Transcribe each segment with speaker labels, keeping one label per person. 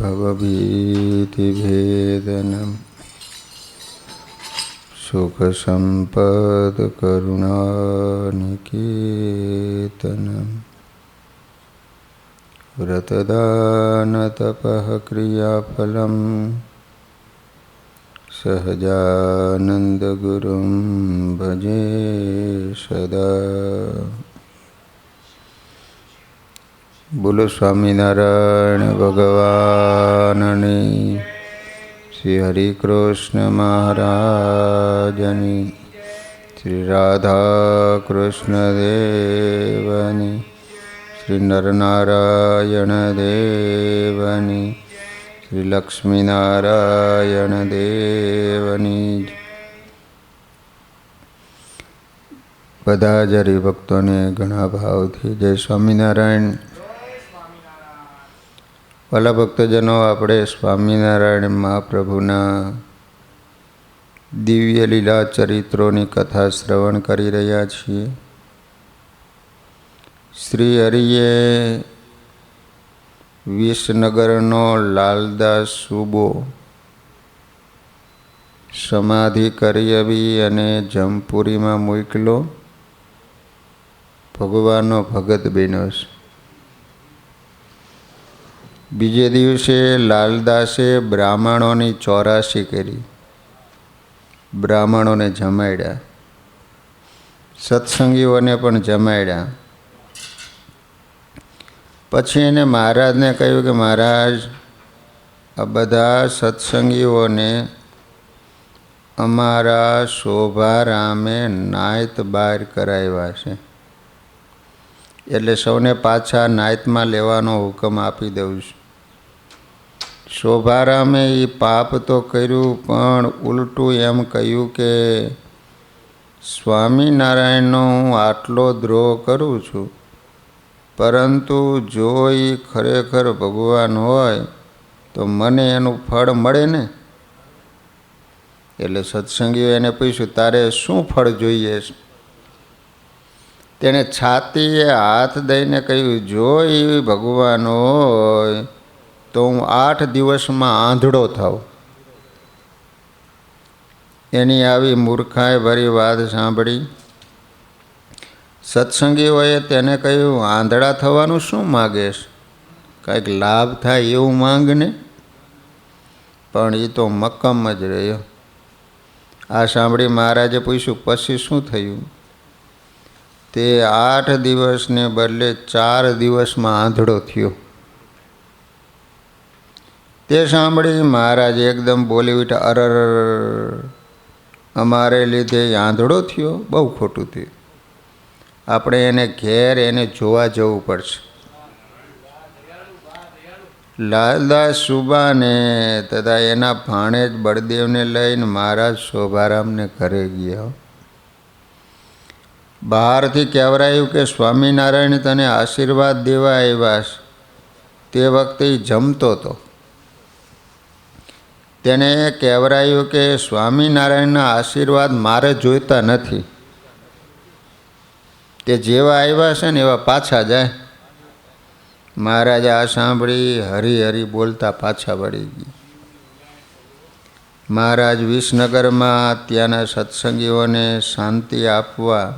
Speaker 1: भवभीतिभेदनं सुखसम्पदकरुणानिकेतनं व्रतदानतपः क्रियाफलं सहजानन्दगुरुं भजे सदा। बोलो स्वामीनारायण भगवाननी, श्री हरि कृष्ण महाराजनी, श्री राधा कृष्ण देवनी, श्री नरनारायण देवनी, श्री लक्ष्मीनारायण देवनी। બધા જ હરિભક્તોને ઘણા ભાવથી જય સ્વામિનારાયણ। વાલા ભક્તજનો, આપણે સ્વામિનારાયણ મહાપ્રભુના દિવ્ય લીલા ચરિત્રોની કથા શ્રવણ કરી રહ્યા છીએ। શ્રી હરિએ વિસનગરનો લાલદાસ સુબો સમાધિ કરી આવી અને જમપુરીમાં મોકલો ભગવાનનો ભગત બન્યો છે। બીજે દિવસે લાલદાસે બ્રાહ્મણોની 84 કરી, બ્રાહ્મણોને જમાડ્યા, સત્સંગીઓને પણ જમાડ્યા। પછી એને મહારાજને કહ્યું કે મહારાજ, આ બધા સત્સંગીઓને અમારા શોભારામે નાયત બહાર કરાવ્યા છે, એટલે સૌને પાછા નાયતમાં લેવાનો હુકમ આપી દઉં છું। શોભારામે એ પાપ તો કર્યું, પણ ઉલટું એમ કહ્યું કે સ્વામિનારાયણનો હું આટલો દ્રોહ કરું છું, પરંતુ જો એ ખરેખર ભગવાન હોય તો મને એનું ફળ મળે ને। એટલે સત્સંગીઓ એને પૂછ્યું, તારે શું ફળ જોઈએ છે? તેણે છાતીએ હાથ દઈને કહ્યું, જો એ ભગવાન હોય તો હું 8 દિવસમાં આંધળો થાઉં। એની આવી મૂર્ખાઈ ભરી વાત સાંભળી સત્સંગીઓએ તેને કહ્યું, આંધળા થવાનું શું માગેશ? કાંઈક લાભ થાય એવું માંગને। પણ એ તો મક્કમ જ રહ્યો। આ સાંભળી મહારાજે પૂછ્યું, પછી શું થયું? તે 8 દિવસને બદલે 4 દિવસમાં આંધળો થયો। તે સાંભળી મહારાજ એકદમ બોલી ઉઠ્યા, અરર, અમારે લીધે આંધળો થયો? બહુ ખોટું થયું। આપણે એને ઘેર એને જોવા જવું પડશે। લાલદાસ સુબાને તથા એના ભાણેજ બળદેવને લઈને મહારાજ શોભારામને ઘરે ગયા। બહારથી કહેવરાયું કે સ્વામિનારાયણ તને આશીર્વાદ દેવા આવ્યા છે। તે વખતે જમતો હતો। તેને કહેવરાયું કે સ્વામિનારાયણના આશીર્વાદ મારે જોઈતા નથી, તે જેવા આવ્યા છે ને એવા પાછા જાય। મહારાજે આ સાંભળી હરી હરી બોલતા પાછા વળી ગયા। મહારાજ વિસનગરમાં ત્યાંના સત્સંગીઓને શાંતિ આપવા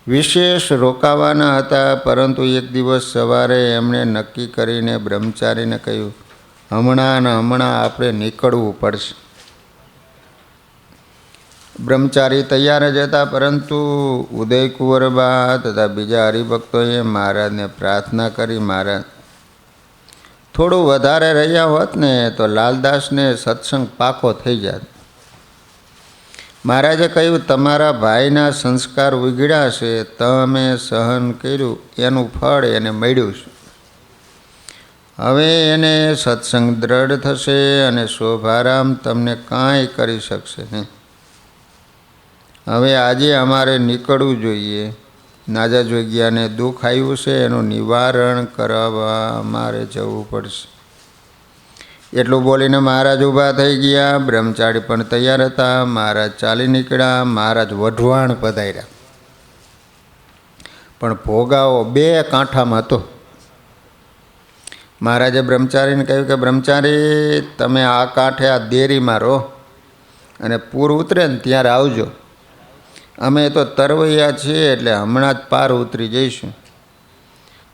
Speaker 1: વિશેષ રોકાવાના હતા, પરંતુ એક દિવસ સવારે એમણે નક્કી કરીને બ્રહ્મચારીને કહ્યું, હમણાં ને હમણાં આપણે નીકળવું પડશે। બ્રહ્મચારી તૈયાર જ હતા, પરંતુ ઉદયકુંવરબા તથા બીજા હરિભક્તોએ મહારાજને પ્રાર્થના કરી, મહારાજ થોડું વધારે રહ્યા હોત ને તો લાલદાસને સત્સંગ પાકો થઈ જાત। મહારાજે કહ્યું, તમારા ભાઈના સંસ્કાર ઉઘડ્યા છે, તમે સહન કર્યું, એનું ફળ એને મળ્યું છે। હવે એને સત્સંગ દ્રઢ થશે અને શોભારામ તમને કાંઈ કરી શકશે નહીં। હવે આજે અમારે નીકળવું જોઈએ। નાજા જોગ્યાને દુઃખ આવ્યું છે, એનું નિવારણ કરાવવા અમારે જવું પડશે। એટલું બોલીને મહારાજ ઊભા થઈ ગયા। બ્રહ્મચારી પણ તૈયાર હતા। મહારાજ ચાલી નીકળ્યા। મહારાજ વઢવાણ પધાર્યા, પણ ભોગાવો 2 કાંઠામાં હતો। મહારાજે બ્રહ્મચારીને કહ્યું કે બ્રહ્મચારી તમે આ કાંઠે આ દેરીમાં રહો અને પૂર ઉતરે ને ત્યારે આવજો. અમે તો તરવૈયા છીએ એટલે હમણાં જ પાર ઉતરી જઈશું.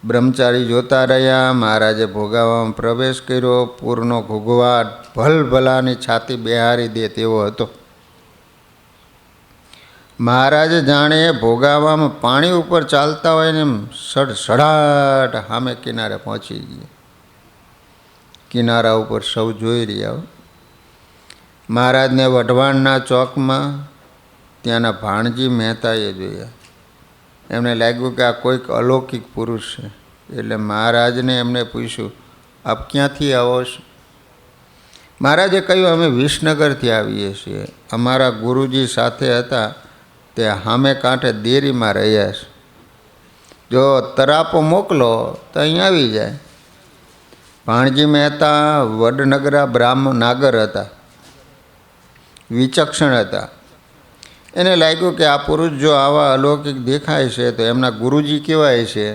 Speaker 1: બ્રહ્મચારી જોતા રહ્યા. મહારાજે ભોગાવામાં પ્રવેશ કર્યો. પૂરનો ઘૂઘવાટ ભલભલાની છાતી બેહારી દે તેવો હતો. મહારાજે જાણે ભોગાવામાં પાણી ઉપર ચાલતા હોય ને એમ સડસડાટ સામે કિનારે પહોંચી ગયા. કિનારા ઉપર સૌ જોઈ રહ્યા. મહારાજને વઢવાણના ચોકમાં ત્યાંના ભાણજી મહેતાએ જોયા. એમને લાગ્યું કે આ કોઈક અલૌકિક પુરુષ છે. એટલે મહારાજને એમને પૂછ્યું, આપ ક્યાંથી આવો છો? મહારાજે કહ્યું, અમે વિસનગરથી આવીએ છીએ. અમારા ગુરુજી સાથે હતા તે સામે કાંઠે દેરીમાં રહ્યા છે. જો તરાપો મોકલો તો અહીં આવી જાય. ભાણજી મહેતા વડનગરા બ્રાહ્મણ નાગર હતા, વિચક્ષણ હતા. એને લાગ્યું કે આ પુરુષ જો આવા અલૌકિક દેખાય છે તો એમના ગુરુજી કહેવાય છે.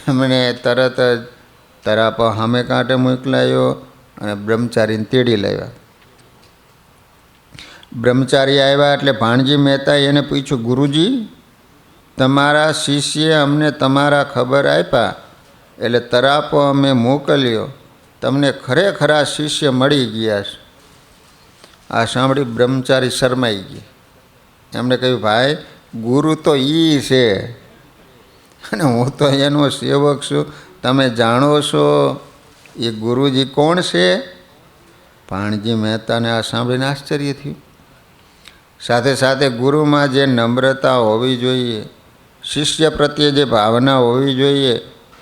Speaker 1: એમણે તરત જ તરાપો સામે કાંઠે મોકલાયો અને બ્રહ્મચારીને તેડી લાવ્યા. બ્રહ્મચારી આવ્યા એટલે ભાણજી મહેતાએ એને પૂછ્યું, ગુરુજી તમારા શિષ્યે અમને તમારા ખબર આપ્યા એટલે તરાપો અમે મોકલ્યો. તમને ખરેખરા શિષ્ય મળી ગયા છે. આ સાંભળી બ્રહ્મચારી શરમાઈ ગયા. એમણે કહ્યું, ભાઈ ગુરુ તો એ છે અને હું તો એનો સેવક છું. તમે જાણો છો એ ગુરુજી કોણ છે? ભાણજી મહેતાને આ સાંભળીને આશ્ચર્ય થયું. સાથે સાથે ગુરુમાં જે નમ્રતા હોવી જોઈએ, શિષ્ય પ્રત્યે જે ભાવના હોવી જોઈએ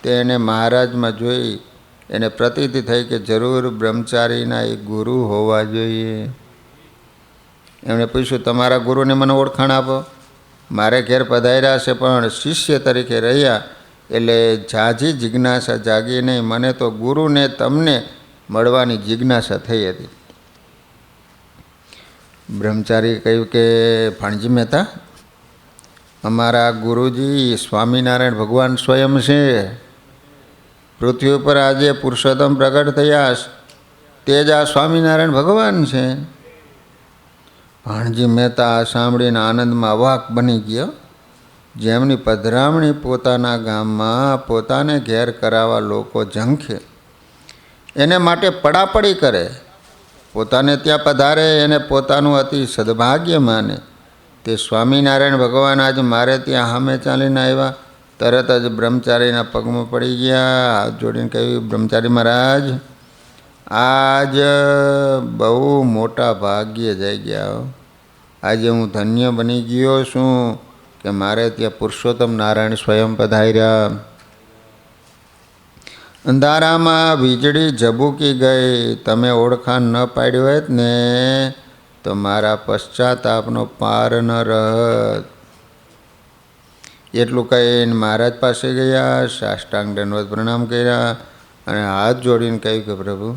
Speaker 1: તે એને મહારાજમાં જોઈ. એને પ્રતીતિ થઈ કે જરૂર બ્રહ્મચારીના એ ગુરુ હોવા જોઈએ. એમણે પૂછ્યું, તમારા ગુરુને મને ઓળખાણ આપો. મારે ઘેર પધાર્યા છે પણ શિષ્ય તરીકે રહ્યા એટલે ઝાઝી જિજ્ઞાસા જાગી નહીં. મને તો ગુરુને તમને મળવાની જિજ્ઞાસા થઈ હતી. બ્રહ્મચારી કહ્યું કે ભાણજી મહેતા, અમારા ગુરુજી સ્વામિનારાયણ ભગવાન સ્વયં છે. પૃથ્વી ઉપર આજે પુરુષોત્તમ પ્રગટ થયા તે જ આ સ્વામિનારાયણ ભગવાન છે. ભાણજી મહેતા આ સાંભળીને આનંદમાં અવાક બની ગયો. જેમની પધરામણી પોતાના ગામમાં પોતાને ઘેર કરાવવા લોકો ઝંખે, એને માટે પડાપડી કરે, પોતાને ત્યાં પધારે એને પોતાનું અતિ સદભાગ્ય માને. તે સ્વામિનારાયણ ભગવાન આજે મારે ત્યાં સામે ચાલીને આવ્યા. તરત જ બ્રહ્મચારીના પગમાં પડી ગયા, હાથ જોડીને કહ્યું, બ્રહ્મચારી મહારાજ આજ બહુ મોટા ભાગ્ય જઈ ગયા. આજે હું ધન્ય બની ગયો છું કે મારે ત્યાં પુરુષોત્તમ નારાયણ સ્વયં પધાર્યા. અંધારામાં વીજળી ઝબૂકી ગઈ. તમે ઓળખાણ ન પાડ્યું હોત ને તો મારા પશ્ચાતાપનો પાર ન રહત. એટલું કહીને મહારાજ પાસે ગયા, સાષ્ટાંગ દંડવત પ્રણામ કર્યા અને હાથ જોડીને કહ્યું કે પ્રભુ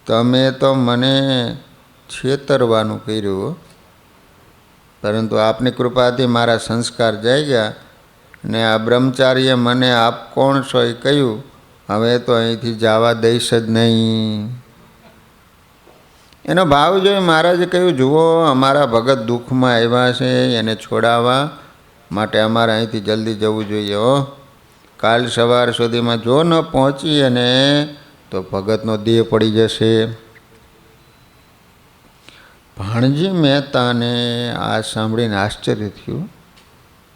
Speaker 1: તમે તો મને છેતરવાનું કર્યું, પરંતુ આપની કૃપાથી મારા સંસ્કાર જાગ્યા ને આ બ્રહ્મચારીએ મને આપ કોણ છો એ કહ્યું. હવે તો અહીંથી જવા દઈશ જ નહીં. એનો ભાવ જોઈ મહારાજે કહ્યું, જુઓ અમારા ભગત દુઃખમાં આવ્યા છે, એને છોડાવવા માટે અમારે અહીંથી જલ્દી જવું જોઈએ. કાલ સવાર સુધીમાં જો ન પહોંચી અને તો ભગતનો દેહ પડી જશે. ભાણજી મહેતાને આ સાંભળીને આશ્ચર્ય થયું.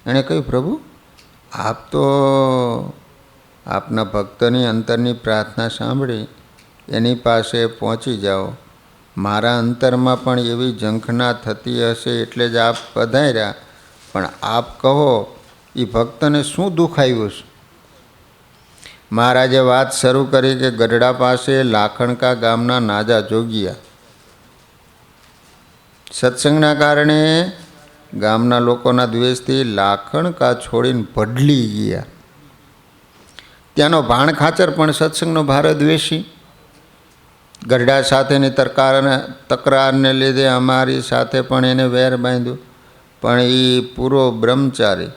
Speaker 1: એણે કહ્યું, પ્રભુ આપ તો આપના ભક્તની અંતરની પ્રાર્થના સાંભળી એની પાસે પહોંચી જાઓ. મારા અંતરમાં પણ એવી ઝંખના થતી હશે એટલે જ આપ પધાર્યા. પણ આપ કહો એ ભક્તને શું દુઃખ આવ્યું છે? મહારાજે વાત શરૂ કરી કે ગઢડા પાસે લાખણકા ગામના નાજા જોગિયા સત્સંગના કારણે ગામના લોકોના દ્વેષથી લાખણકા છોડીને ભડલી ગયા. ત્યાંનો ભાણ ખાચર પણ સત્સંગનો ભારે દ્વેષી. ગઢડા સાથેની તકરારને લીધે અમારી સાથે પણ એને વેર બાંધ્યું. પણ એ પૂરો બ્રહ્મચારી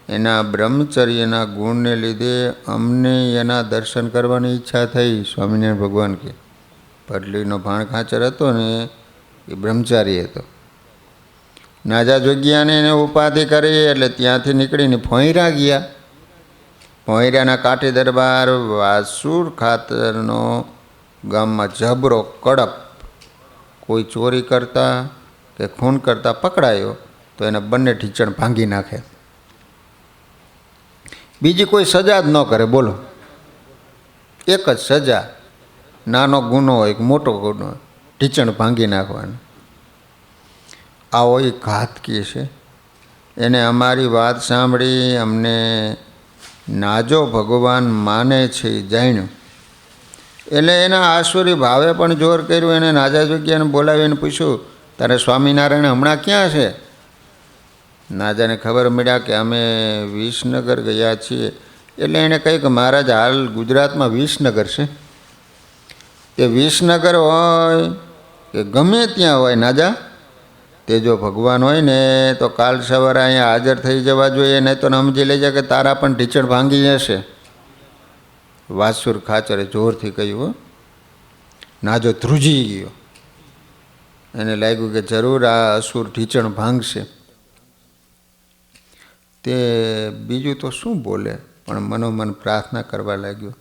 Speaker 1: એના બ્રહ્મચર્યના ગુણને લીધે અમને એના દર્શન કરવાની ઈચ્છા થઈ. સ્વામિનારાયણ ભગવાન કે પટલીનો ભાણ ખાંચર હતો ને એ બ્રહ્મચારી હતો. નાજા જોગ્યાને એને ઉપાધિ કરી એટલે ત્યાંથી નીકળીને ભોંયરા ગયા. ભોંયરાના કાઠી દરબાર વાસુર ખાતરનો ગામમાં જબરો કડપ કોઈ ચોરી કરતા કે ખૂન કરતા પકડાયો તો એને બંને ઢીંચણ ભાંગી નાખે. બીજી કોઈ સજા જ ન કરે. બોલો, એક જ સજા, નાનો ગુનો હોય કે મોટો ગુનો હોય, ઢીંચણ ભાંગી નાખવાનું. આવો એ ઘાતકી છે. એને અમારી વાત સાંભળી અમને નાજો ભગવાન માને છે એ જાણ્યું એટલે એના આસુરી ભાવે પણ જોર કર્યું. એને નાજા જોગ્યાને બોલાવીને પૂછ્યું, તારે સ્વામિનારાયણ હમણાં ક્યાં છે? નાજાને ખબર મળ્યા કે અમે વિસનગર ગયા છીએ. એટલે એણે કહ્યું કે મહારાજ હાલ ગુજરાતમાં વિસનગર છે. એ વિસનગર હોય કે ગમે ત્યાં હોય નાજા, તે જો ભગવાન હોય ને તો કાલ સવારે અહીંયા હાજર થઈ જવા જોઈએ, નહીં તો સમજી લેજે કે તારા પણ ઢીંચણ ભાંગી જશે. વાસુર ખાચરે જોરથી કહ્યું. નાજો ધ્રુજી ગયો. એને લાગ્યું કે જરૂર આ અસુર ઢીંચણ ભાંગશે. તે બીજું તો શું બોલે, પણ મનોમન પ્રાર્થના કરવા લાગ્યો.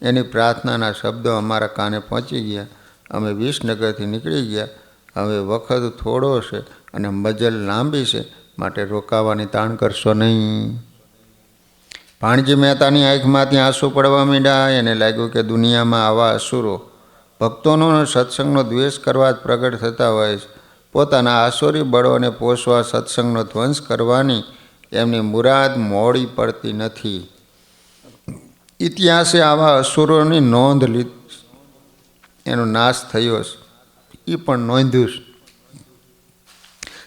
Speaker 1: એની પ્રાર્થનાના શબ્દો અમારા કાને પહોંચી ગયા. અમે વિસનગરથી નીકળી ગયા. હવે વખત થોડો છે અને મજલ લાંબી છે, માટે રોકાવાની તાણ કરશો નહીં. ભાણજી મહેતાની આંખમાંથી આંસુ પડવા માંડ્યા. એને લાગ્યું કે દુનિયામાં આવા અસુરો ભક્તોનો સત્સંગનો દ્વેષ કરવા જ પ્રગટ થતા હોય છે. પોતાના આસુરી બળોને પોષવા સત્સંગનો ધ્વંસ કરવાની એમની મુરાદ મોડી પડતી નથી. ઇતિહાસે આવા અસુરોની નોંધ લીધી. એનો નાશ થયો છે એ પણ નોંધ્યું છે.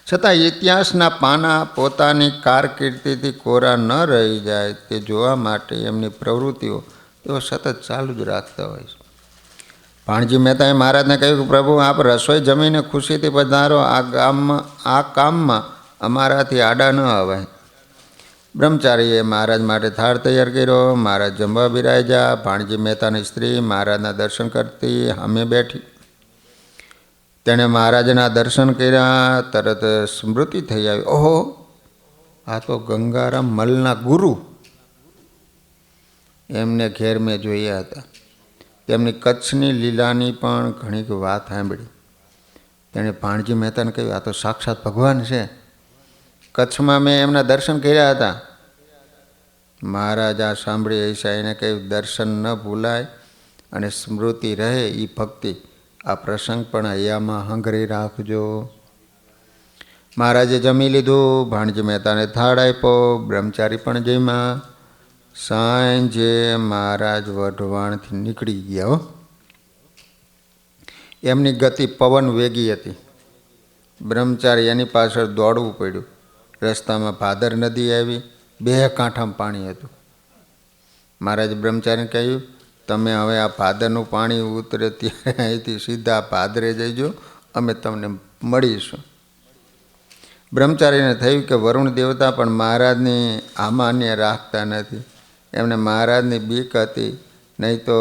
Speaker 1: છતાં ઇતિહાસના પાના પોતાની કારકિર્દીથી કોરા ન રહી જાય તે જોવા માટે એમની પ્રવૃત્તિઓ તેઓ સતત ચાલુ જ રાખતા હોય છે. ભાણજી મહેતાએ મહારાજને કહ્યું કે પ્રભુ, આપ રસોઈ જમીને ખુશીથી પધારો. આ કામમાં અમારાથી આડા ન અવાય. બ્રહ્મચારીએ મહારાજ માટે થાળ તૈયાર કર્યો. મહારાજ જમવા બિરાજ્યા. ભાણજી મહેતાની સ્ત્રી મહારાજના દર્શન કરતી અમે બેઠી. તેણે મહારાજના દર્શન કર્યા. તરત સ્મૃતિ થઈ આવી, ઓહો, આ તો ગંગારામ મલના ગુરુ. એમને ઘેર મેં જોયા હતા. તેમની કચ્છની લીલાની પણ ઘણીક વાત સાંભળી. તેણે ભાણજી મહેતાને કહ્યું, આ તો સાક્ષાત ભગવાન છે. કચ્છમાં મેં એમના દર્શન કર્યા હતા. મહારાજ આ સાંભળી ऐसा એને કહ્યું, દર્શન ન ભૂલાય અને સ્મૃતિ રહે એ ભક્તિ. આ પ્રસંગ પણ હૈયામાં હંગરી રાખજો. મહારાજે જમી લીધું. ભાણજી મહેતાને થાળ આપ્યો. બ્રહ્મચારી પણ જમ્યા. સાંજે મહારાજ વઢવાણથી નીકળી ગયા. એમની ગતિ પવન વેગી હતી. બ્રહ્મચારી એની પાછળ દોડવું પડ્યું. રસ્તામાં ભાદર નદી આવી. 2 કાંઠામાં પાણી હતું. મહારાજે બ્રહ્મચારીને કહ્યું, તમે હવે આ ભાદરનું પાણી ઉતરે ત્યારે અહીંથી સીધા ભાદરે જઈજો, અમે તમને મળીશું. બ્રહ્મચારીને થયું કે વરુણ દેવતા પણ મહારાજની આમાન્ય રાખતા નથી. એમને મહારાજની બીક હતી, નહીં તો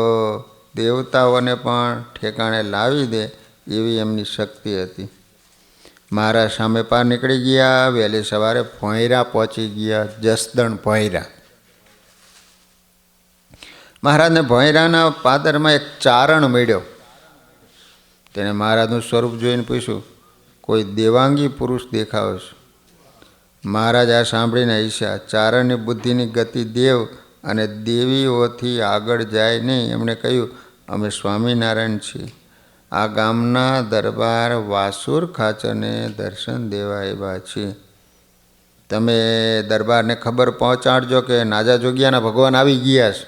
Speaker 1: દેવતાઓને પણ ઠેકાણે લાવી દે એવી એમની શક્તિ હતી. મહારાજ સામે પાર નીકળી ગયા. વહેલી સવારે ભોંયરા પહોંચી ગયા. જસદણ ભોંયરા. મહારાજને ભોંયરાના પાદરમાં એક ચારણ મળ્યો. તેણે મહારાજનું સ્વરૂપ જોઈને પૂછ્યું, કોઈ દેવાંગી પુરુષ દેખાવ છે? મહારાજ આ સાંભળીને હસ્યા. ચારણની બુદ્ધિની ગતિ દેવ અને દેવીઓથી આગળ જાય નહીં. એમણે કહ્યું, અમે સ્વામિનારાયણ છીએ. આ ગામના દરબાર વાસુર ખાચરને દર્શન દેવા એવા છીએ. તમે દરબારને ખબર પહોંચાડજો કે નાજા જોગ્યાના ભગવાન આવી ગયા છે.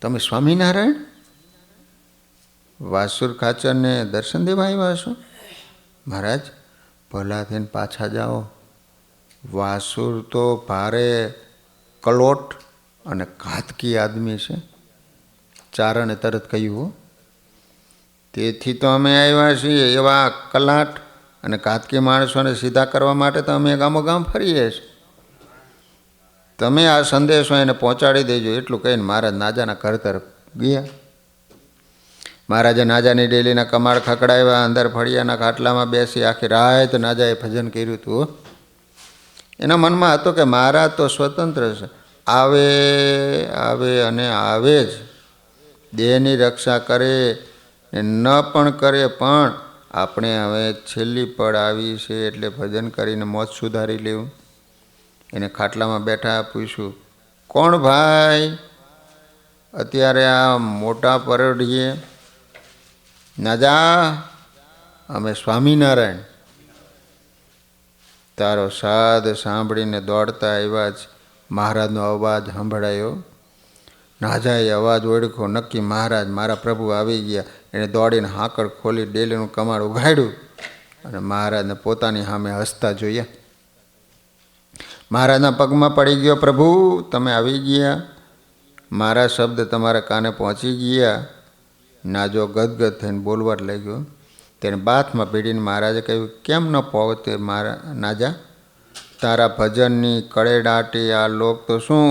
Speaker 1: તમે સ્વામિનારાયણ વાસુર ખાચરને દર્શન દેવા આવ્યા છો? મહારાજ, ભલા થઈને પાછા જાઓ. વાસુર તો ભારે કલોટ અને ઘાતકી આદમી છે. ચારણે તરત કહ્યું, તેથી તો અમે આવ્યા છીએ. એવા કલાટ અને ઘાતકી માણસોને સીધા કરવા માટે તો અમે ગામોગામ ફરીએ છીએ. તમે આ સંદેશો એને પહોંચાડી દેજો એટલું કહીને મહારાજ નાજાના ઘર તરફ ગયા. મહારાજે નાજાની ડેલીના કમાડ ખકડાવ્યા. અંદર ફળિયાના ખાટલામાં બેસી આખી રાત નાજાએ ભજન કર્યું હતું. એના મનમાં હતું કે મહારાજ તો સ્વતંત્ર છે, આવે આવે અને આવે જ. દેહની રક્ષા કરે ને ન પણ કરે, પણ આપણે હવે છેલ્લી પળ આવી છે એટલે ભજન કરીને મોત સુધારી લેવું. એને ખાટલામાં બેઠા પૂછ્યું, કોણ ભાઈ અત્યારે આ મોટા પરડીએ? નાજા, અમે સ્વામિનારાયણ. તારો સાદ સાંભળીને દોડતા આવ્યા જ મહારાજનો અવાજ સંભળાયો. નાજાએ અવાજ ઓળખ્યો, નક્કી મહારાજ, મારા પ્રભુ આવી ગયા. એણે દોડીને હાંકળ ખોલી ડેલીનું કમાડ ઉઘાડ્યું અને મહારાજને પોતાની સામે હસતા જોયા. મહારાજના પગમાં પડી ગયો, પ્રભુ તમે આવી ગયા, મારા શબ્દ તમારા કાને પહોંચી ગયા. નાજો ગદગદ થઈને બોલવા લાગ્યો. તેને બાથમાં પીડીને મહારાજે કહ્યું, કેમ ન પહોંચે મારા નાજા? તારા ભજનની કળેડાટી આ લોક તો શું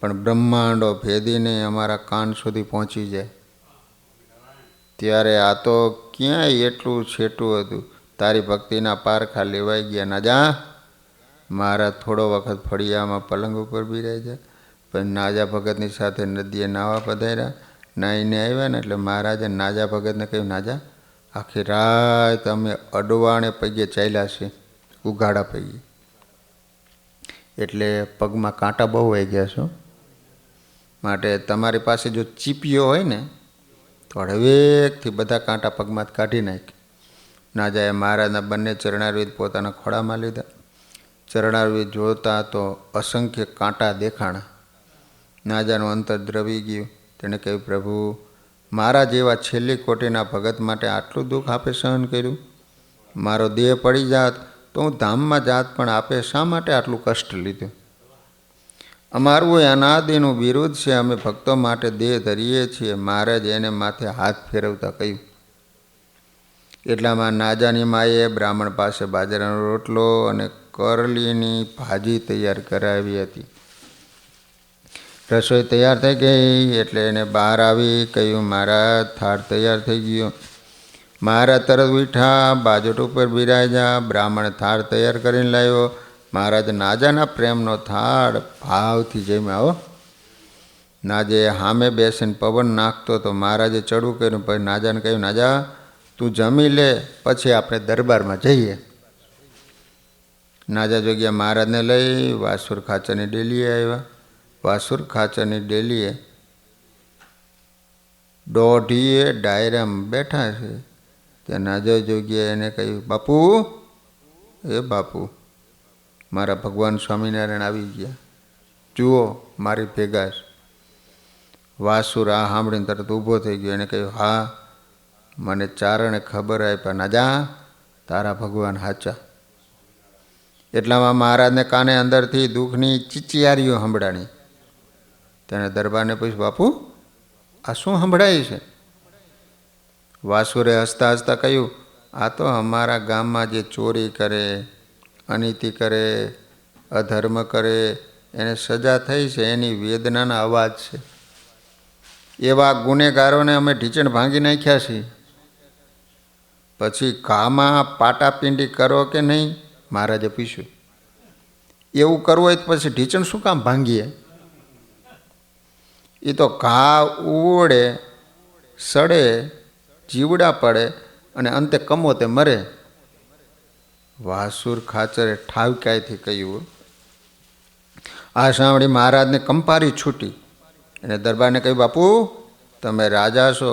Speaker 1: પણ બ્રહ્માંડો ભેદીને અમારા કાન સુધી પહોંચી જાય. ત્યારે આ તો ક્યાંય એટલું છેટું હતું, તારી ભક્તિના પારખા લેવાઈ ગયા. નાજા, મહારાજ થોડો વખત ફળિયામાં પલંગ ઉપર બિરાજ્યા. પછી નાજા ભગતની સાથે નદીએ નાવા પધાર્યા. નાહીને આવ્યા ને એટલે મહારાજે નાજા ભગતને કહ્યું, નાજા, આખી રાત અમે અડવાણે પગે ચાલ્યા છે, ઉઘાડા પગે, એટલે પગમાં કાંટા બહુ આવી ગયા છો. માટે તમારી પાસે જો ચીપીઓ હોય ને તો હળવેકથી બધા કાંટા પગમાં કાઢી નાખી. નાજાએ મહારાજના બંને ચરણારવિંદ પોતાના ખોળામાં લીધા. ચરણારવિંદ જોતા તો અસંખ્ય કાંટા દેખાણા. નાજાનું અંતર દ્રવી ગયું. તેણે કહ્યું, પ્રભુ, મારા જેવા છેલ્લી કોટીના ભગત માટે આટલું દુઃખ આપે સહન કર્યું. મારો દેહ પડી જાત તો હું ધામમાં જાત, પણ આપે શા માટે આટલું કષ્ટ લીધું? અમારું એ અનાદિનું વિરુદ્ધ છે, અમે ભક્તો માટે દેહ ધરીએ છીએ. મહારાજ એને માથે હાથ ફેરવતા કહ્યું. એટલામાં નાજાની માએ બ્રાહ્મણ પાસે બાજરાનો રોટલો અને કરલીની ભાજી તૈયાર કરાવી હતી. રસોઈ તૈયાર થઈ ગઈ એટલે એને બહાર આવી કહ્યું, મહારાજ થાળ તૈયાર થઈ ગયો. મહારાજ તરત ઉઠ્યા, બાજોટ ઉપર બિરાજ્યા. બ્રાહ્મણ થાળ તૈયાર કરીને લાવ્યો. મહારાજ નાજાના પ્રેમનો થાળ ભાવથી જમ્યા. હો, નાજે સામે બેસીને પવન નાખતો તો મહારાજે ચડવું કર્યું. પછી નાજાને કહ્યું, નાજા, તું જમી લે, પછી આપણે દરબારમાં જઈએ. નાજા જોગ્યા મહારાજને લઈ વાસુર ખાચરની ડેલીએ આવ્યા. વાસુર ખાચરની ડેલીએ દોઢીએ ડાયરામાં બેઠા છે. ત્યાં નાજા જોગ્યા એને કહ્યું, બાપુ, એ બાપુ, મારા ભગવાન સ્વામિનારાયણ આવી ગયા, જુઓ મારી ભેગા છે. વાસુર આ સાંભળીને તરત ઊભો થઈ ગયો. એને કહ્યું, હા, મને ચારણે ખબર આપ્યા, નાજા, તારા ભગવાન સાચા. એટલામાં મહારાજને કાને અંદરથી દુઃખની ચીચિયારીઓ સંભળાણી. તેણે દરબારને પૂછ્યું, બાપુ, આ શું સંભળાય છે? વાસુરે હસતા હસતા કહ્યું, આ તો અમારા ગામમાં જે ચોરી કરે, અનીતિ કરે, અધર્મ કરે, એને સજા થઈ છે એની વેદનાના અવાજ છે. એવા ગુનેગારોને અમે ઢીચણ ભાંગી નાખ્યા છીએ. પછી ઘામાં પાટાપિંડી કરો કે નહીં? મહારાજે પૂછ્યું. એવું કરવું હોય તો પછી ઢીચણ શું કામ ભાંગીએ? એ તો ઘા ઉડે, સડે, જીવડા પડે અને અંતે કમોતે મરે. વાસુર ખાચરે ઠાવકાઈથી કહ્યું. આ સાંભળી મહારાજને કંપારી છૂટી. એને દરબારને કહ્યું, બાપુ, તમે રાજા છો,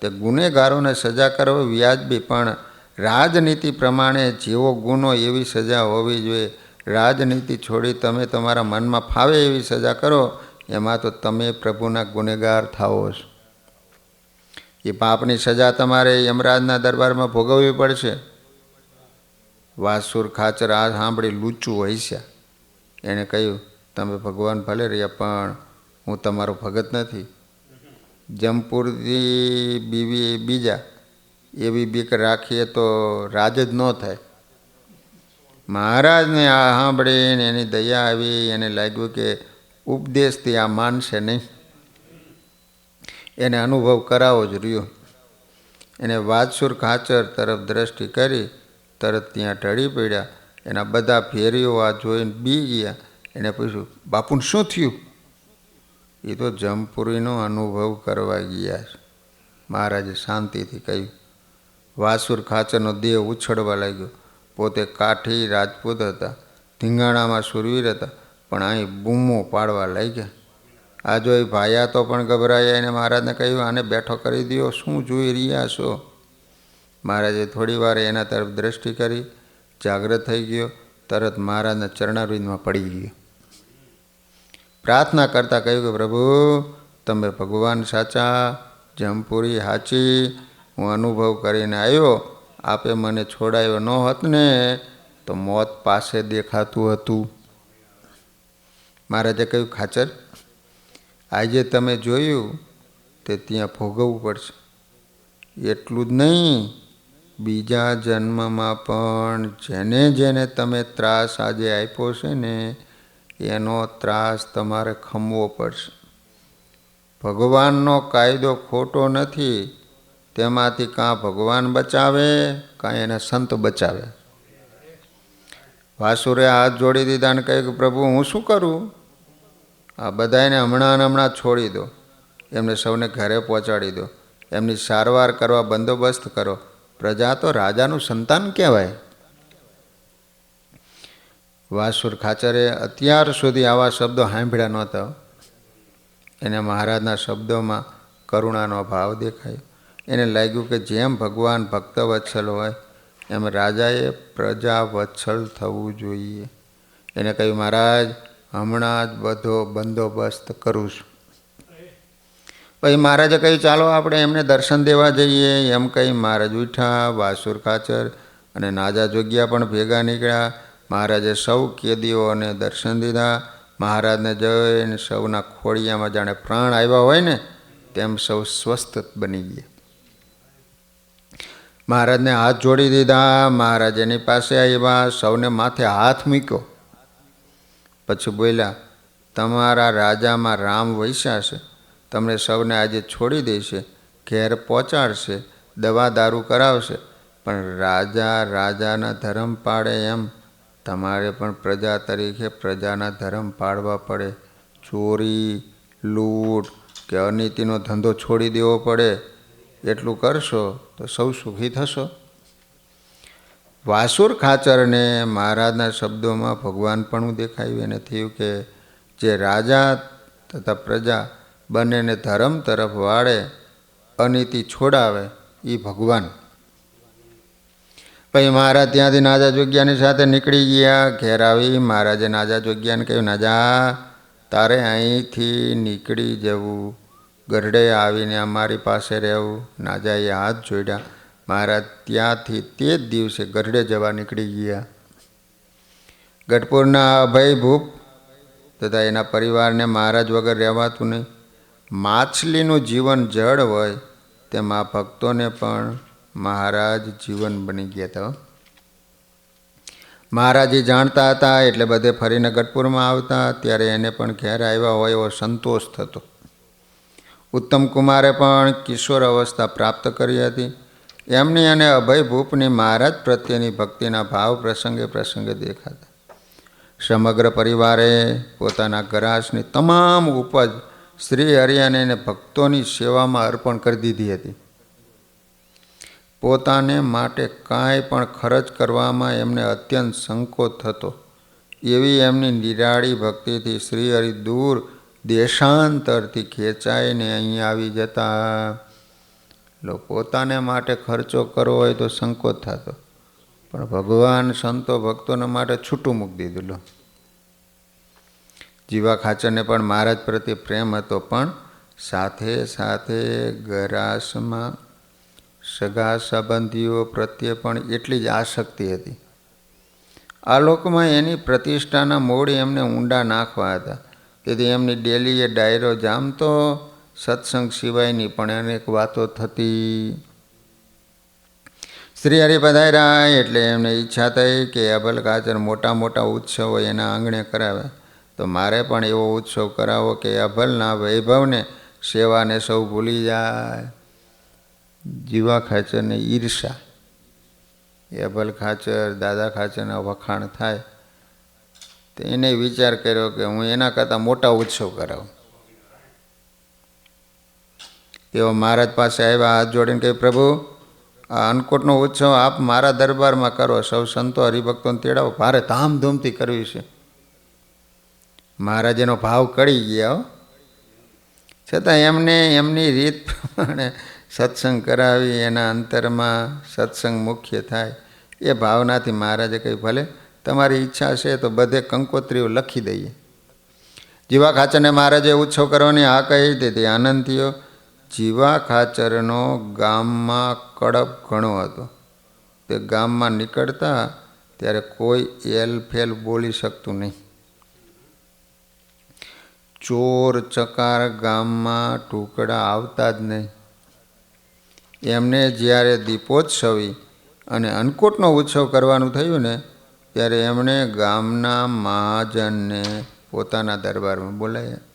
Speaker 1: તે ગુનેગારોને સજા કરવી વ્યાજબી, પણ રાજનીતિ પ્રમાણે જેવો ગુનો એવી સજા હોવી જોઈએ. રાજનીતિ છોડી તમે તમારા મનમાં ફાવે એવી સજા કરો, એમાં તો તમે પ્રભુના ગુનેગાર થાઓ છો. એ પાપની સજા તમારે યમરાજના દરબારમાં ભોગવવી પડશે. વાસુર ખાચર આ સાંભળી લૂચું હસ્યા. એણે કહ્યું, તમે ભગવાન ભલે રહ્યા, પણ હું તમારો ભગત નથી. જમપુરથી બીવી બીજા એવી બીક રાખીએ તો રાજ જ ન થાય. મહારાજને આ સાંભળીને એની દયા આવી. એને લાગ્યું કે ઉપદેશથી આ માનશે નહીં, એને અનુભવ કરાવો જ રહ્યો. એને વાત્સુર ખાચર તરફ દ્રષ્ટિ કરી, તરત ત્યાં ઢળી પડ્યા. એના બધા ફેરીઓ આ જોઈને બી ગયા. એને પૂછ્યું, બાપુને શું થયું? એ તો જમપુરીનો અનુભવ કરવા ગયા છે. મહારાજે શાંતિથી કહ્યું. વાસુર ખાચરનો દેહ ઉછળવા લાગ્યો. પોતે કાઠી રાજપૂત હતા, ધીંગાણામાં સુરવીર હતા, પણ અહીં બૂમો પાડવા લાગ્યા. આ જોઈ ભાયા તો પણ ગભરાયા. એને મહારાજને કહ્યું, આને બેઠો કરી દો, શું જોઈ રહ્યા છો? મહારાજે થોડી વાર એના તરફ દ્રષ્ટિ કરી, જાગ્રત થઈ ગયો. તરત મહારાજના ચરણારવિંદમાં પડી ગયો. પ્રાર્થના કરતાં કહ્યું કે પ્રભુ, તમે ભગવાન સાચા, જમપુરી સાચી. હું અનુભવ કરીને આવ્યો. આપે મને છોડાયો ન હોત ને તો મોત પાસે દેખાતું હતું. મહારાજે કહ્યું, ખાચર, આજે તમે જોયું તે ત્યાં ભોગવવું પડશે. એટલું જ નહીં, બીજા જન્મમાં પણ જેને જેને તમે ત્રાસ આજે આપ્યો છે ને એનો ત્રાસ તમારે ખમવો પડશે. ભગવાનનો કાયદો ખોટો નથી. તેમાંથી કાં ભગવાન બચાવે, કાં એના સંત બચાવે. વાસુરે હાથ જોડી દીધા અને કહ્યું કે પ્રભુ, હું શું કરું? આ બધાને હમણાં છોડી દો. એમને સૌને ઘરે પહોંચાડી દો. એમની સારવાર કરવા બંદોબસ્ત કરો. પ્રજા તો રાજાનું સંતાન કહેવાય. વાસુર ખાચરે અત્યાર સુધી આવા શબ્દો સાંભળ્યા નહોતા. એને મહારાજના શબ્દોમાં કરુણાનો ભાવ દેખાયો. એને લાગ્યું કે જેમ ભગવાન ભક્તવત્સલ હોય એમ રાજાએ પ્રજા વત્સલ થવું જોઈએ. એને કહ્યું, મહારાજ, હમણાં જ બધો બંદોબસ્ત કરું છું. પછી મહારાજે કહ્યું, ચાલો આપણે એમને દર્શન દેવા જઈએ. એમ કહી મહારાજ ઉઠ્યા. વાસુર ખાચર અને નાજા જોગ્યા પણ ભેગા નીકળ્યા. મહારાજે સૌ કેદીઓને દર્શન દીધા. મહારાજને જોઈને સૌના ખોડિયામાં જાણે પ્રાણ આવ્યા હોય ને તેમ સૌ સ્વસ્થ બની ગયા. મહારાજને હાથ જોડી દીધા. મહારાજ એની પાસે આવ્યા. સૌને માથે હાથ મૂક્યો. પછી બોલ્યા, તમારા રાજામાં રામ વૈસા છે. તમને સૌને આજે છોડી દેશે, ઘેર પહોંચાડશે, દવા દારૂ કરાવશે. પણ રાજાના ધર્મ પાડે એમ તમારે પણ પ્રજા તરીકે પ્રજાના ધર્મ પાડવા પડે. ચોરી, લૂંટ કે અનીતિનો ધંધો છોડી દેવો પડે. એટલું કરશો તો સૌ સુખી થશો. વાસુર ખાચરને મહારાજના શબ્દોમાં ભગવાનપણું દેખાયું. એને થયું કે જે રાજા તથા પ્રજા બંનેને ધર્મ તરફ વાળે, અનીતિ છોડાવે, એ ભગવાન. પછી મહારાજ ત્યાંથી નાજા જોગ્યાની સાથે નીકળી ગયા. ઘેર આવી મહારાજે નાજા જોગ્યાને કહ્યું, નાજા, તારે અહીંથી નીકળી જવું, ગઢડે આવીને અમારી પાસે રહેવું. નાજાએ હાથ જોડ્યા. મહારાજ ત્યાંથી તે જ દિવસે ગઢડે જવા નીકળી ગયા. ગઢપુરના અભય ભૂપ તથા એના પરિવારને મહારાજ વગર રહેવાતું નહીં. માછલીનું જીવન જળ હોય તેમાં ભક્તોને પણ મહારાજ જીવન બની ગયા હતા. મહારાજી જાણતા હતા એટલે બધે ફરીને ગઢપુરમાં આવતા. ત્યારે એને પણ ઘેર આવ્યા હોય એવો સંતોષ થતો. ઉત્તમ કુમારે પણ કિશોર અવસ્થા પ્રાપ્ત કરી હતી. એમની અને અભય ભૂપની મહારાજ પ્રત્યેની ભક્તિના ભાવ પ્રસંગે દેખાતા. સમગ્ર પરિવારે પોતાના ઘરાસની તમામ ઉપજ શ્રી હરિ અને ભક્તોની સેવામાં અર્પણ કરી દીધી હતી. પોતાને માટે કાંઈ પણ ખર્ચ કરવામાં એમને અત્યંત સંકોચ થતો. એવી એમની નિરાળી ભક્તિથી શ્રી હરિ દૂર દેશાંતરથી ખેંચાઈને અહીં આવી જતા. પોતાને માટે ખર્ચો કરવો હોય તો સંકોચ થતો, પણ ભગવાન સંતો ભક્તોના માટે છૂટું મૂકી દીધું. જીવા ખાચરને પણ મહારાજ પ્રત્યે પ્રેમ હતો, પણ સાથે સાથે ગરાસમાં સગા સંબંધીઓ પ્રત્યે પણ એટલી જ આસક્તિ હતી. આ લોકમાં એની પ્રતિષ્ઠાના મૂળ એમને ઊંડા નાખવા હતા. તેથી એમની ડેલીએ ડાયરો જામતો. સત્સંગ સિવાયની પણ અનેક વાતો થતી. શ્રીહરિ પધાર્યા એટલે એમને ઈચ્છા થઈ કે અભલ ખાચર મોટા મોટા ઉત્સવો એના આંગણે કરાવે, તો મારે પણ એવો ઉત્સવ કરાવો કે અભલના વૈભવને સેવાને સૌ ભૂલી જાય. જીવા ખાચરને ઈર્ષા, એ અભલ ખાચર દાદા ખાચરના વખાણ થાય, તો એને વિચાર કર્યો કે હું એના કરતાં મોટા ઉત્સવ કરાવું. તેઓ મહારાજ પાસે આવ્યા, હાથ જોડીને કહ્યું, પ્રભુ આ અન્નકૂટનો ઉત્સવ આપ મારા દરબારમાં કરો, સૌ સંતો હરિભક્તોને તેડાવો, ભારે ધામધૂમથી કરવી છે. મહારાજ એનો ભાવ કળી ગયા, છતાં એમને એમની રીત પ્રમાણે સત્સંગ કરાવી, એના અંતરમાં સત્સંગ મુખ્ય થાય એ ભાવનાથી મહારાજે કહ્યું, ભલે તમારી ઈચ્છા છે તો બધે કંકોત્રીઓ લખી દઈએ. જીવા ખાચરને મહારાજે ઉત્સવ કરવાની હા કહી દીધી. આનંદ થયો. જીવા ખાચરનો ગામમાં કડપ ઘણો હતો. તે ગામમાં નીકળતા ત્યારે કોઈ એલફેલ બોલી શકતું નહીં. ચોર ચકાર ગામમાં ટુકડા આવતા જ નહીં. એમને જ્યારે દીપોત્સવી અને અન્નકૂટનો ઉત્સવ કરવાનું થયું ને, ત્યારે એમણે ગામના મહાજનને પોતાના દરબારમાં બોલાવ્યા.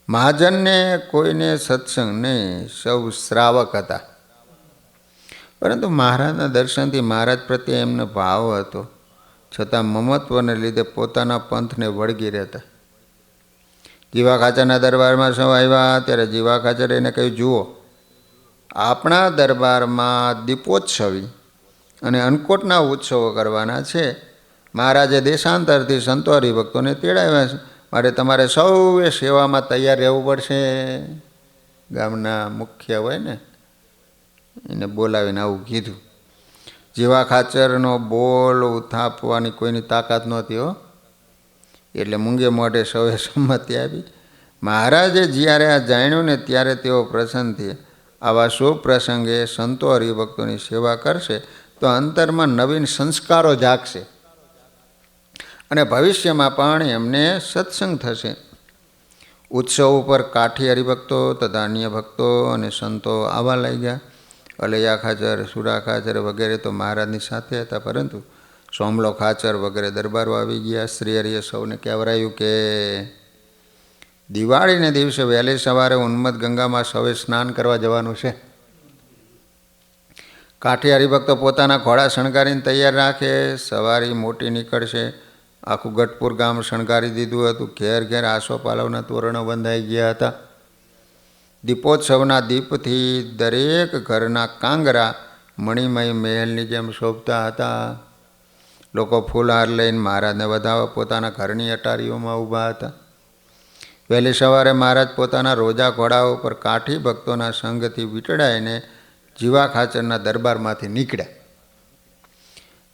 Speaker 1: મહાજનને કોઈને સત્સંગ નહીં, સૌ શ્રાવક હતા. પરંતુ મહારાજના દર્શનથી મહારાજ પ્રત્યે એમને ભાવ હતો, છતાં મમત્વને લીધે પોતાના પંથને વળગી રહેતા. જીવા ખાચરના દરબારમાં સૌ આવ્યા ત્યારે જીવા ખાચરે એને કહ્યું, જુઓ, આપણા દરબારમાં દીપોત્સવી અને અન્નકૂટના ઉત્સવો કરવાના છે. મહારાજે દેશાંતરથી સંતો હરિભક્તોને તેડાવ્યા છે, માટે તમારે સૌએ સેવામાં તૈયાર રહેવું પડશે. ગામના મુખ્ય હોય ને એને બોલાવીને આવું કીધું. જીવા ખાચરનો બોલ ઉથાપવાની કોઈની તાકાત નહોતી હો, એટલે મૂંગે મોઢે સૌએ સંમતિ આપી. મહારાજે જ્યારે આ જાણ્યું ને ત્યારે તેઓ પ્રસન્ન થયા. આવા શુભ પ્રસંગે સંતો હરિભક્તોની સેવા કરશે તો અંતરમાં નવીન સંસ્કારો જાગશે અને ભવિષ્યમાં પણ એમને સત્સંગ થશે. ઉત્સવ ઉપર કાઠી હરિભક્તો તથા અન્ય ભક્તો અને સંતો આવવા લાગ્યા. અલૈયા ખાચર, સુરા ખાચર વગેરે તો મહારાજની સાથે હતા, પરંતુ સોમલો ખાચર વગેરે દરબારો આવી ગયા. શ્રીહરિએ સૌને કહેવરાયું કે દિવાળીને દિવસે વહેલી સવારે ઉન્મત્ત ગંગામાં સૌએ સ્નાન કરવા જવાનું છે. કાઠી હરિભક્તો પોતાના ઘોડા શણગારીને તૈયાર રાખે. સવારી મોટી નીકળશે. આખું ગઢપુર ગામ શણગારી દીધું હતું. ઘેર ઘેર આસોપાલવના તોરણો બંધાઈ ગયા હતા. દીપોત્સવના દીપથી દરેક ઘરના કાંગરા મણિમય મહેલની જેમ શોભતા હતા. લોકો ફૂલહાર લઈને મહારાજને વધાવવા પોતાના ઘરની અટારીઓમાં ઊભા હતા. વહેલી સવારે મહારાજ પોતાના રોજા ઘોડા ઉપર કાઠી ભક્તોના સંગથી વીંટળાઈને જીવા ખાચરના દરબારમાંથી નીકળ્યા.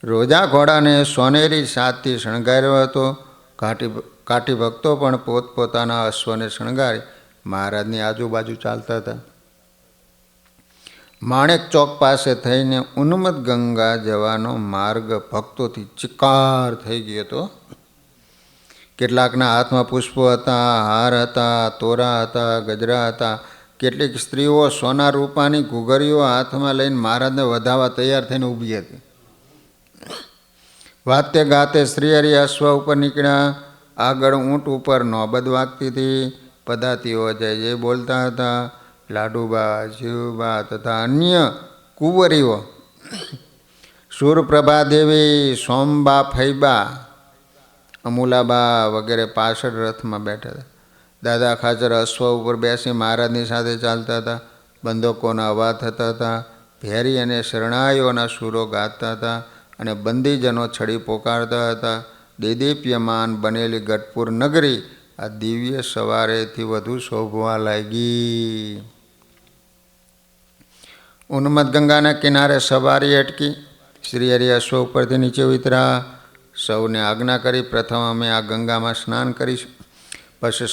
Speaker 1: રોજા ઘોડાને સોનેરી સાતથી શણગાર્યો હતો. કાઠી ભક્તો પણ પોતપોતાના અશ્વને શણગારી મહારાજની આજુબાજુ ચાલતા હતા. માણેક ચોક પાસે થઈને ઉન્મત્ત ગંગા જવાનો માર્ગ ભક્તોથી ચિક્કાર થઈ ગયો હતો. કેટલાકના હાથમાં પુષ્પો હતા, હાર હતા, તોરા હતા, ગજરા હતા. કેટલીક સ્ત્રીઓ સોના રૂપાની ઘૂઘરીઓ હાથમાં લઈને મહારાજને વધાવવા તૈયાર થઈને ઊભી હતી. વાતે ગાતે શ્રીહરિ અશ્વ ઉપર નીકળ્યા. આગળ ઊંટ ઉપર નોબત વાગતી હતી. પદાતીઓ જય જય બોલતા હતા. લાડુબા, જીવબા તથા અન્ય કુંવરીઓ સુરપ્રભા દેવી, સોમબા, ફૈબા, અમૂલાબા વગેરે પાછળ રથમાં બેઠા હતા. દાદા ખાચર અશ્વ ઉપર બેસી મહારાજની સાથે ચાલતા હતા. બંદૂકોના અવાજ થતા હતા. ભેરી અને શરણાઈઓના સૂરો ગાતા હતા અને બંદીજનો છડી પોકારતા હતા. દેદીપ્યમાન બનેલી ગઢપુર નગરી આ દિવ્ય સવારેથી વધુ શોભવા લાગી. ઉન્મત્ત ગંગાના કિનારે સવારી અટકી. શ્રીહરિ અશ્વ ઉપરથી નીચે ઉતર્યા. સૌને આજ્ઞા કરી, પ્રથમ અમે આ ગંગામાં સ્નાન કરીશું, પછી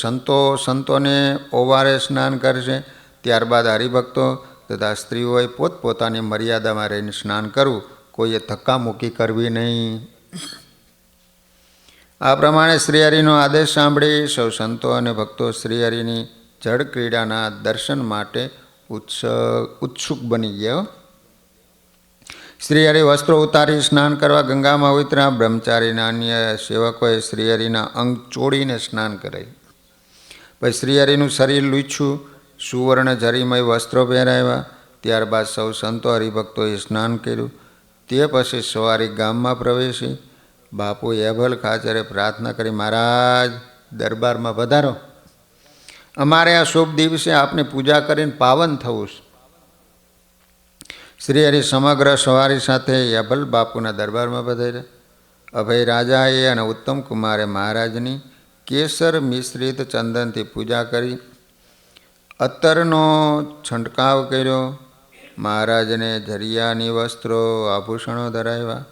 Speaker 1: સંતોને ઓવારે સ્નાન કરશે, ત્યારબાદ હરિભક્તો તથા સ્ત્રીઓએ પોતપોતાની મર્યાદામાં રહીને સ્નાન કરવું, કોઈએ ધક્કામુક્કી કરવી નહીં. આ પ્રમાણે શ્રીહરિનો આદેશ સાંભળી સૌ સંતો અને ભક્તો શ્રીહરિની જળ ક્રીડાના દર્શન માટે ઉત્સુક બની ગયા. શ્રીહરિ વસ્ત્રો ઉતારી સ્નાન કરવા ગંગામાં ઉતર્યા. બ્રહ્મચારીના અન્ય સેવકોએ શ્રીહરિના અંગ ચોડીને સ્નાન કરાવ્યું. પછી શ્રીહરિનું શરીર લૂછ્યું, સુવર્ણ જરીમય વસ્ત્રો પહેરાવ્યા. ત્યારબાદ સૌ સંતો હરિભક્તોએ સ્નાન કર્યું. તે પછી સવારી ગામમાં પ્રવેશી બાપુ એભલ ખાચરે પ્રાર્થના કરી, મહારાજ દરબારમાં વધારો, અમારે આ શુભ દિવસે આપની પૂજા કરીને પાવન થવું છે. શ્રીહરિ સમગ્ર સવારી સાથે એભલ બાપુના દરબારમાં પધાર્યા. અભય રાજાએ અને ઉત્તમ કુમારે મહારાજની કેસર મિશ્રિત ચંદનથી પૂજા કરી, અત્તરનો છંટકાવ કર્યો. મહારાજને જરિયાની વસ્ત્રો આભૂષણો ધરાવ્યા.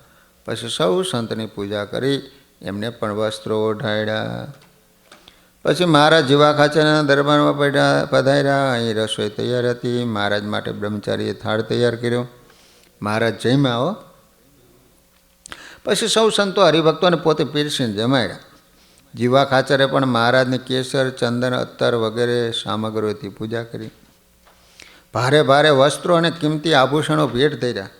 Speaker 1: પછી સૌ સંતની પૂજા કરી એમને પણ વસ્ત્રો ઓઢાડ્યા. પછી મહારાજ જીવા ખાચરના દરબારમાં પધાર્યા. અહીં રસોઈ તૈયાર હતી. મહારાજ માટે બ્રહ્મચારીએ થાળ તૈયાર કર્યો. મહારાજ જમ્યા હો. પછી સૌ સંતો હરિભક્તોને પોતે પીરસીને જમાડ્યા. જીવા ખાચરે પણ મહારાજની કેસર, ચંદન, અત્તર વગેરે સામગ્રીઓથી પૂજા કરી. ભારે ભારે વસ્ત્રો અને કિંમતી આભૂષણો ભેટ ધર્યા.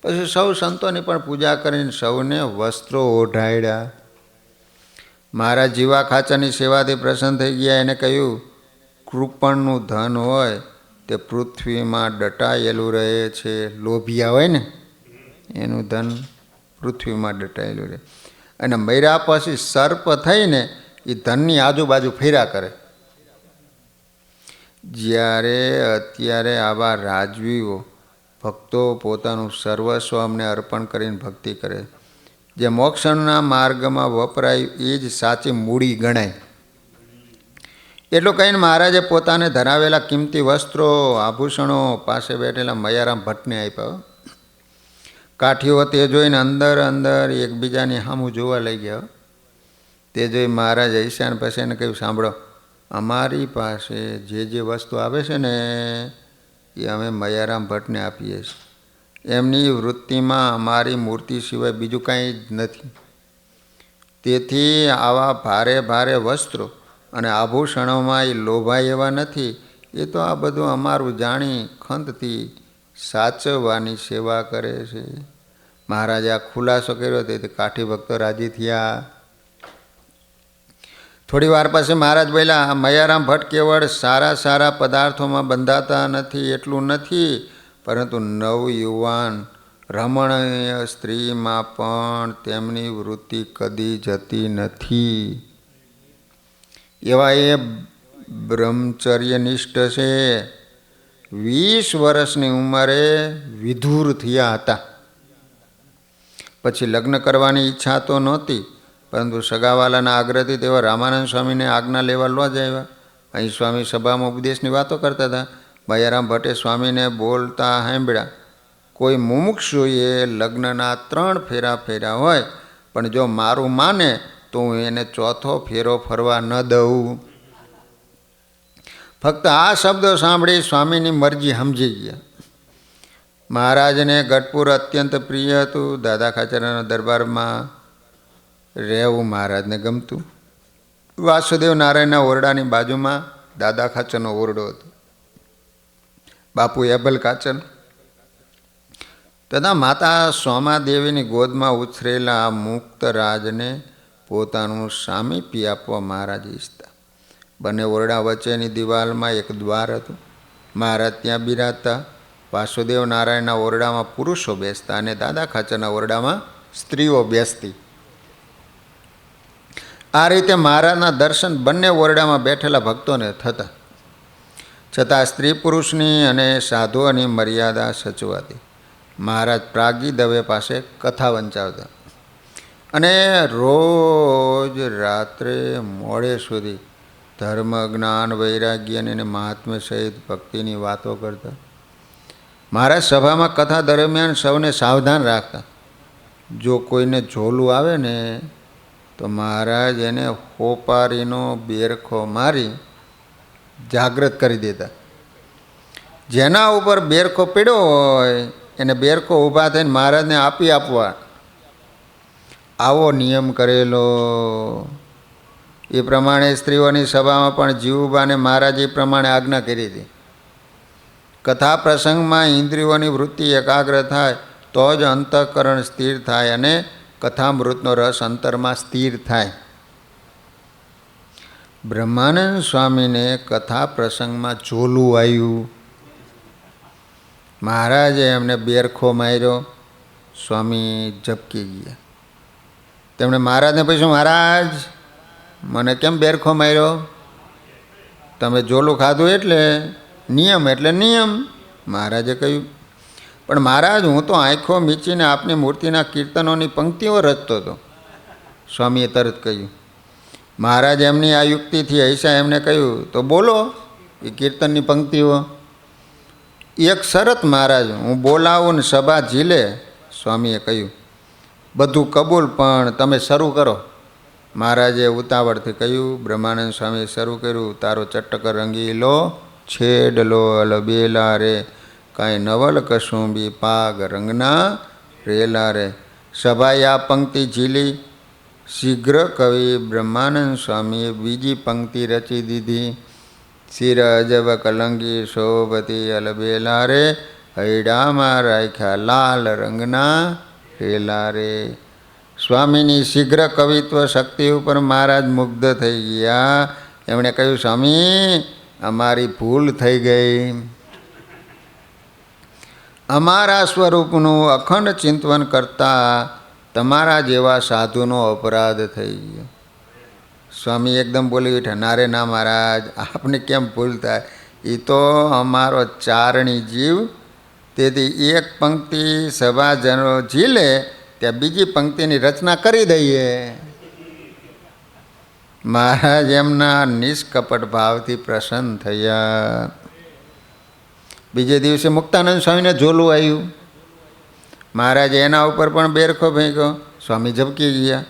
Speaker 1: પછી સૌ સંતોની પણ પૂજા કરીને સૌને વસ્ત્રો ઓઢાડ્યા. મહારાજ જીવા ખાચરની સેવાથી પ્રસન્ન થઈ ગયા. એને કહ્યું, કૃપણનું ધન હોય તે પૃથ્વીમાં દટાયેલું રહે છે. લોભિયા હોય ને એનું ધન પૃથ્વીમાં દટાયેલું રહે, અને મર્યા પછી સર્પ થઈને એ ધનની આજુબાજુ ફેર્યા કરે. જ્યારે અત્યારે આવા રાજવીઓ ભક્તો પોતાનું સર્વસ્વ અમને અર્પણ કરીને ભક્તિ કરે, જે મોક્ષના માર્ગમાં વપરાય એ જ સાચી મૂડી ગણાય. એટલું કહીને મહારાજે પોતાને ધરાવેલા કિંમતી વસ્ત્રો, આભૂષણો પાસે બેઠેલા મયારામ ભટ્ટને આપ્યા. કાઠીઓ તે જોઈને અંદર એકબીજાની સામું જોવા લઈ ગયા. તે જોઈ મહારાજ હૈસાને પછી એને કહ્યું, સાંભળો, અમારી પાસે જે વસ્તુ આવે છે ને એ અમે મયારામ ભટ્ટને આપીએ છીએ. એમની વૃત્તિમાં અમારી મૂર્તિ સિવાય બીજું કાંઈ જ નથી. તેથી આવા ભારે ભારે વસ્ત્રો અને આભૂષણોમાં એ લોભાય એવા નથી. એ તો આ બધું અમારું જાણી ખંતથી સાચવવાની સેવા કરે છે. મહારાજે આ ખુલાસો કર્યો, તેથી કાઠી ભક્તો રાજી થયા. થોડી વાર પછી મહારાજ બોલ્યા, મયારામ ભટ્ટ કેવળ સારા પદાર્થોમાં બંધાતા નથી એટલું નથી, પરંતુ નવયુવાન રમણીય સ્ત્રીમાં પણ તેમની વૃત્તિ કદી જતી નથી. એવા એ બ્રહ્મચર્યનિષ્ઠ છે. 20 વર્ષની ઉંમરે વિધુર થયા હતા. પછી લગ્ન કરવાની ઈચ્છા તો નહોતી, પરંતુ સગાવાલાના આગ્રહથી તેઓ રામાનંદ સ્વામીને આજ્ઞા લેવા લો જ આવ્યા. અહીં સ્વામી સભામાં ઉપદેશની વાતો કરતા હતા. મયારામ ભટ્ટે સ્વામીને બોલતા સાંભળ્યા, કોઈ મુમુક્ષુએ લગ્નના 3 ફેરા ફેર્યા હોય, પણ જો મારું માને તો હું એને 4થો ફેરો ફરવા ન દઉં. ફક્ત આ શબ્દો સાંભળી સ્વામીની મરજી સમજી ગયા. મહારાજને ગઢપુર અત્યંત પ્રિય હતું. દાદા ખાચરના દરબારમાં રહેવું મહારાજને ગમતું. વાસુદેવ નારાયણના ઓરડાની બાજુમાં દાદા ખાચરનો ઓરડો હતો. બાપુ એભલ ખાચર તથા માતા સોમાદેવીની ગોદમાં ઉછરેલા આ મુક્ત રાજને પોતાનું સામીપ્ય આપવા મહારાજ ઈચ્છતા. બંને ઓરડા વચ્ચેની દિવાલમાં એક દ્વાર હતું. મહારાજ ત્યાં બિરાજતા. વાસુદેવ નારાયણના ઓરડામાં પુરુષો બેસતા અને દાદા ખાચરના ઓરડામાં સ્ત્રીઓ બેસતી. આ રીતે મહારાજના દર્શન બંને ઓરડામાં બેઠેલા ભક્તોને થતા. છતાં સ્ત્રી પુરુષની અને સાધુઓની મર્યાદા સચવાતી. મહારાજ પ્રાગી દવે પાસે કથા વંચાવતા અને રોજ રાત્રે મોડે સુધી ધર્મ, જ્ઞાન, વૈરાગ્ય અને મહાત્મ્ય સહિત ભક્તિની વાતો કરતા. મહારાજ સભામાં કથા દરમિયાન સૌને સાવધાન રાખતા. જો કોઈને ઝોલું આવે ને તો મહારાજ એને હોપારીનો બેરખો મારી જાગૃત કરી દેતા. જેના ઉપર બેરખો પીડ્યો હોય એને બેરખો ઊભા થઈને મહારાજને આપી આપવા, આવો નિયમ કરેલો. એ પ્રમાણે સ્ત્રીઓની સભામાં પણ જીવુબાને મહારાજે એ પ્રમાણે આજ્ઞા કરી હતી. કથા પ્રસંગમાં ઇન્દ્રિયોની વૃત્તિ એકાગ્ર થાય તો તો જ અંતઃકરણ સ્થિર થાય અને કથામૃતનો રસ અંતરમાં સ્થિર થાય. બ્રહ્માનંદ સ્વામીને કથા પ્રસંગમાં ઝોલું આવ્યું. મહારાજે એમને બેરખો માર્યો. સ્વામી ઝબકી ગયા. તેમણે મહારાજને પૂછ્યું, મહારાજ મને કેમ બેરખો માર્યો? તમે ઝોલું ખાધું એટલે નિયમ એટલે નિયમ. મહારાજે કહ્યું, પણ મહારાજ હું તો આંખો મીચીને આપની મૂર્તિના કીર્તનોની પંક્તિઓ રચતો હતો. સ્વામીએ તરત કહ્યું. મહારાજ એમની આ યુક્તિથી હૈસા એમને કહ્યું, તો બોલો એ કીર્તનની પંક્તિઓ. એક શરત મહારાજ, હું બોલાવું ને સભા ઝીલે. સ્વામીએ કહ્યું, બધું કબૂલ, પણ તમે શરૂ કરો. મહારાજે ઉતાવળથી કહ્યું. બ્રહ્માનંદ સ્વામીએ શરૂ કર્યું. તારો ચટક રંગીલો છેડલો અલબેલા રે, કાંઈ નવલ કસુંબી પાગ રંગના રેલા રે. સભાએ આ પંક્તિ ઝીલી. શીઘ્ર કવિ બ્રહ્માનંદ સ્વામીએ બીજી પંક્તિ રચી દીધી. શિર અજબ કલંગી શોભતી અલબેલા રે, હૈડામાં રાખ્યા લાલ રંગના રેલા રે. સ્વામીની શીઘ્ર કવિત્વ શક્તિ ઉપર મહારાજ મુગ્ધ થઈ ગયા. એમણે કહ્યું, સ્વામી અમારી ભૂલ થઈ ગઈ. અમારા સ્વરૂપનું અખંડ ચિંતન કરતાં તમારા જેવા સાધુનો અપરાધ થઈ ગયો. સ્વામી એકદમ બોલી ઉઠ્યા, ના રે ના મહારાજ, આપને કેમ ભૂલ થાય? એ તો અમારો ચારણી જીવ. તેથી એક પંક્તિ સભાજનો ઝીલે ત્યાં બીજી પંક્તિની રચના કરી દઈએ. મહારાજ એમના નિષ્કપટ ભાવથી પ્રસન્ન થયા. બીજે દિવસે મુક્તાનંદ સ્વામીને ઝોલું આવ્યું. મહારાજે એના ઉપર પણ બેરખો ફેંક્યો. સ્વામી ઝબકી ગયા.